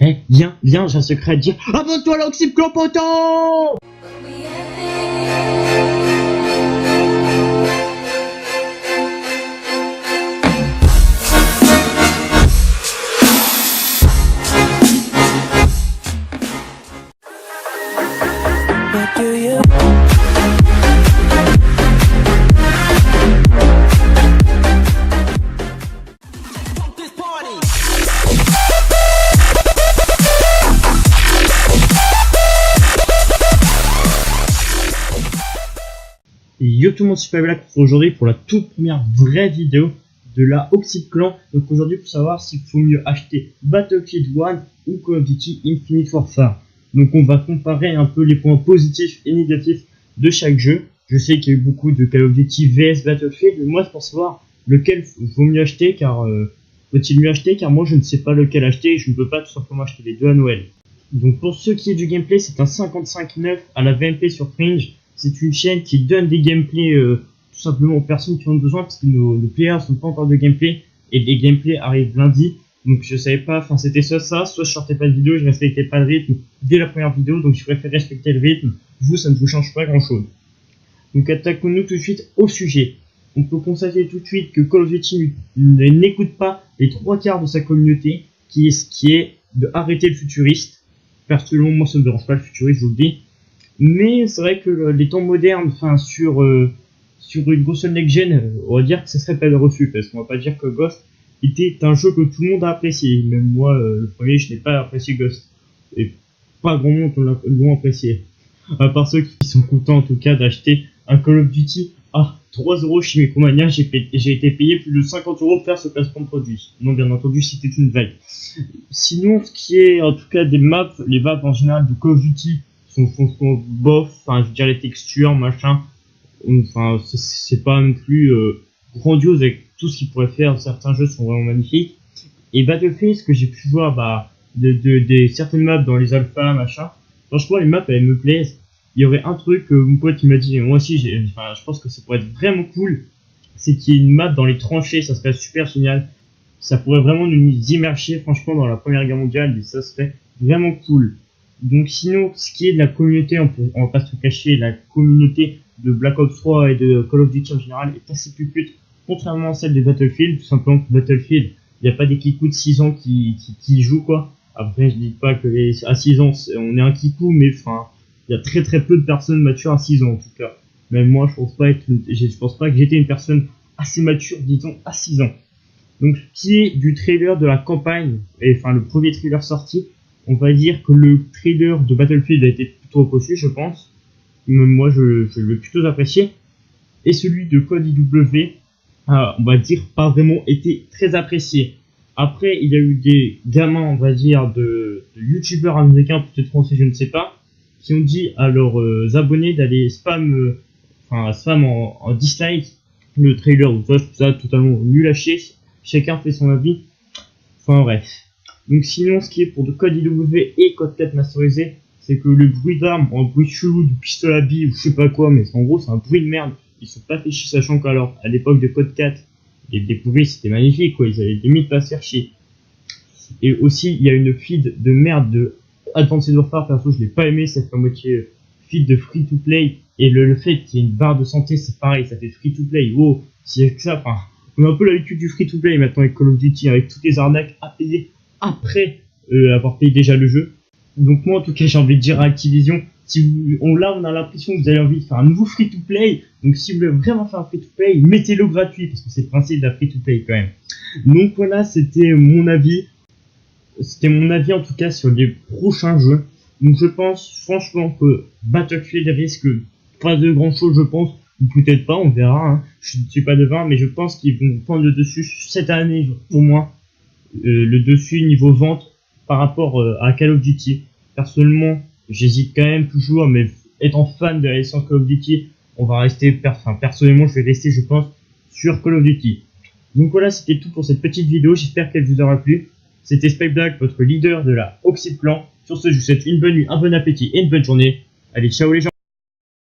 Eh, viens, j'ai un secret à dire. Abonne-toi à l'Oxyclan, poton! Yo tout le monde, Super Black aujourd'hui pour la toute première vraie vidéo de la Oxyclan. Donc aujourd'hui pour savoir s'il faut mieux acheter Battlefield 1 ou Call of Duty Infinite Warfare. Donc on va comparer un peu les points positifs et négatifs de chaque jeu. Je sais qu'il y a eu beaucoup de Call of Duty vs Battlefield, mais moi c'est pour savoir lequel vaut mieux acheter, car faut-il mieux acheter, car moi je ne sais pas lequel acheter et je ne peux pas tout simplement acheter les deux à Noël. Donc pour ce qui est du gameplay, c'est un 55.9 à la VMP sur Fringe. C'est une chaîne qui donne des gameplays tout simplement aux personnes qui en ont besoin, parce que nos players sont pas encore de gameplay et les gameplays arrivent lundi. Donc je savais pas, enfin c'était soit je sortais pas de vidéo, je respectais pas le rythme dès la première vidéo, donc je préfère respecter le rythme. Vous, ça ne vous change pas grand chose. Donc attaquons-nous tout de suite au sujet. On peut constater tout de suite que Call of Duty n'écoute pas les 3/4 de sa communauté, qui est de arrêter le futuriste. Personnellement, moi ça me dérange pas le futuriste, je vous le dis. Mais c'est vrai que les temps modernes, enfin sur une console next-gen, on va dire que ce serait pas de refus, parce qu'on va pas dire que Ghost était un jeu que tout le monde a apprécié. Même moi, le premier, je n'ai pas apprécié Ghost. Et pas grand monde l'ont apprécié. À part ceux qui sont contents en tout cas d'acheter un Call of Duty à 3€ chez Micromania. J'ai été payé plus de 50€ pour faire ce placement de produit. Non, bien entendu, c'était une vague. Sinon, ce qui est en tout cas des maps, les maps en général de Call of Duty sont bof, enfin je veux dire les textures, machin, enfin c'est pas non plus grandiose avec tout ce qu'ils pourraient faire. Certains jeux sont vraiment magnifiques. Et Battlefield, ce que j'ai pu voir des certaines maps dans les alphas, machin, franchement les maps elles me plaisent. Il y aurait un truc que mon pote il m'a dit, moi aussi je pense que ça pourrait être vraiment cool, c'est qu'il y ait une map dans les tranchées, ça serait super génial. Ça pourrait vraiment nous immerger franchement dans la Première Guerre mondiale, et ça serait vraiment cool. Donc sinon, ce qui est de la communauté, on va pas se cacher, la communauté de Black Ops 3 et de Call of Duty en général est assez pupute, contrairement à celle de Battlefield. Tout simplement que Battlefield, il n'y a pas des kikous de 6 ans qui jouent quoi. Après je dis pas que à 6 ans on est un kikou, mais enfin il y a très peu de personnes matures à 6 ans en tout cas. Même moi je pense pas que j'étais une personne assez mature, disons, à 6 ans. Donc ce qui est du trailer de la campagne, et enfin le premier trailer sorti, on va dire que le trailer de Battlefield a été plutôt reçu, je pense. Moi, je l'ai plutôt apprécié. Et celui de Code IW a, on va dire, pas vraiment été très apprécié. Après, il y a eu des gamins, on va dire, de youtubeurs américains, peut-être français, je ne sais pas, qui ont dit à leurs abonnés d'aller spam en dislike le trailer. Donc ça, je trouve ça totalement nul à chier. Chacun fait son avis. Enfin bref. Donc sinon, ce qui est pour de Code IW et Code 4 masterisé, c'est que le bruit d'armes, un bruit chelou du pistolet à billes ou je sais pas quoi, mais en gros c'est un bruit de merde. Ils sont pas fait chier, sachant qu'alors à l'époque de Code 4, les bruits c'était magnifique quoi, ils avaient limite pas se faire chier. Et aussi il y a une feed de merde de Advanced Warfare, perso je l'ai pas aimé, ça fait à moitié feed de free to play, et le fait qu'il y ait une barre de santé c'est pareil, ça fait free to play. Wow, si c'est que ça, enfin on a un peu l'habitude du free to play maintenant avec Call of Duty, avec toutes les arnaques à payer après avoir payé déjà le jeu. Donc moi en tout cas j'ai envie de dire à Activision, si on a l'impression que vous avez envie de faire un nouveau free to play, donc si vous voulez vraiment faire un free to play, mettez-le gratuit, parce que c'est le principe de la free to play quand même. Donc voilà, c'était mon avis en tout cas sur les prochains jeux. Donc je pense franchement que Battlefield risque pas de grand chose, je pense, ou peut-être pas, on verra, hein. Je ne suis pas devin, mais je pense qu'ils vont prendre le dessus cette année au moins. Le dessus niveau vente par rapport à Call of Duty. Personnellement, j'hésite quand même toujours, mais étant fan de la licence Call of Duty, on va rester, personnellement, je vais rester, je pense, sur Call of Duty. Donc voilà, c'était tout pour cette petite vidéo. J'espère qu'elle vous aura plu. C'était Spike Black, votre leader de la Oxyclan. Sur ce, je vous souhaite une bonne nuit, un bon appétit et une bonne journée. Allez, ciao les gens.